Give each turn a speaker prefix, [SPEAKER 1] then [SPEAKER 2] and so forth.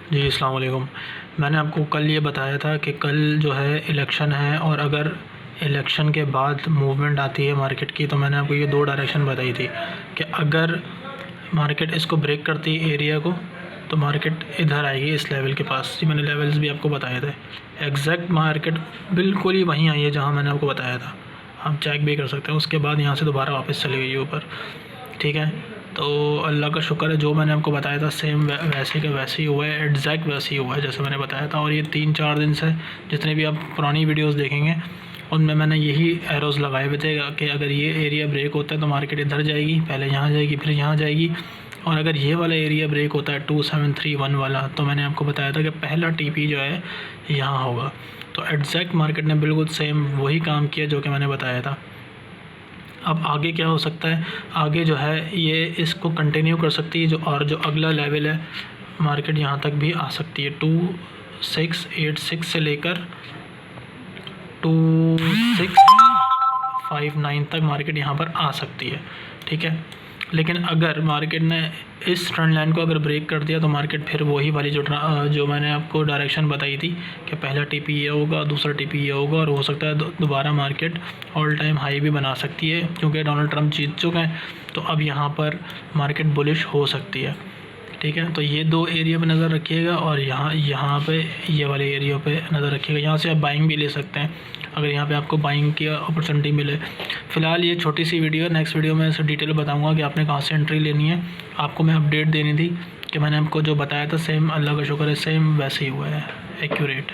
[SPEAKER 1] जी अस्सलाम वालेकुम। मैंने आपको कल ये बताया था कि कल जो है इलेक्शन है, और अगर इलेक्शन के बाद मूवमेंट आती है मार्केट की, तो मैंने आपको ये दो डायरेक्शन बताई थी कि अगर मार्केट इसको ब्रेक करती है एरिया को, तो मार्केट इधर आएगी इस लेवल के पास। जी मैंने लेवल्स भी आपको बताए थे। एग्जैक्ट मार्केट बिल्कुल ही वहीं आई है जहाँ मैंने आपको बताया था, आप चेक भी कर सकते हैं। उसके बाद यहाँ से दोबारा वापस चली गई ऊपर। ठीक है, तो अल्लाह का शुक्र है, जो मैंने आपको बताया था सेम वैसे का वैसे ही हुआ है, एग्जैक्ट वैसे ही हुआ है जैसे मैंने बताया था। और ये 3-4 दिन से जितने भी आप पुरानी वीडियोस देखेंगे उनमें मैंने यही एरोज़ लगाए हुए थे कि अगर ये एरिया ब्रेक होता है तो मार्केट इधर जाएगी, पहले यहाँ जाएगी फिर यहाँ जाएगी। और अगर ये वाला एरिया ब्रेक होता है 2731 वाला, तो मैंने आपको बताया था कि पहला टीपी जो है यहाँ होगा। तो एग्जैक्ट मार्केट ने बिल्कुल सेम वही काम किया जो कि मैंने बताया था। अब आगे क्या हो सकता है, आगे जो है ये इसको कंटिन्यू कर सकती है, और जो अगला लेवल है मार्केट यहाँ तक भी आ सकती है। 2686 से लेकर 2659 तक मार्केट यहाँ पर आ सकती है। ठीक है, लेकिन अगर मार्केट ने इस ट्रेंड लाइन को अगर ब्रेक कर दिया तो मार्केट फिर वही वाली जो मैंने आपको डायरेक्शन बताई थी कि पहला टीपी ये होगा, दूसरा टीपी ये होगा, और हो सकता है दोबारा मार्केट ऑल टाइम हाई भी बना सकती है, क्योंकि डोनाल्ड ट्रंप जीत चुके हैं। तो अब यहाँ पर मार्केट बुलिश हो सकती है। ठीक है, तो ये दो एरिया पे नज़र रखिएगा, और यहाँ पे ये वाले एरिया पे नज़र रखिएगा। यहाँ से आप बाइंग भी ले सकते हैं अगर यहाँ पे आपको बाइंग की अपॉर्चुनिटी मिले। फ़िलहाल ये छोटी सी वीडियो, नेक्स्ट वीडियो में इसे डिटेल बताऊँगा कि आपने कहाँ से एंट्री लेनी है। आपको मैं अपडेट देनी थी कि मैंने आपको जो बताया था सेम, अल्लाह का शुक्र है, सेम वैसे ही हुआ है, एक्यूरेट।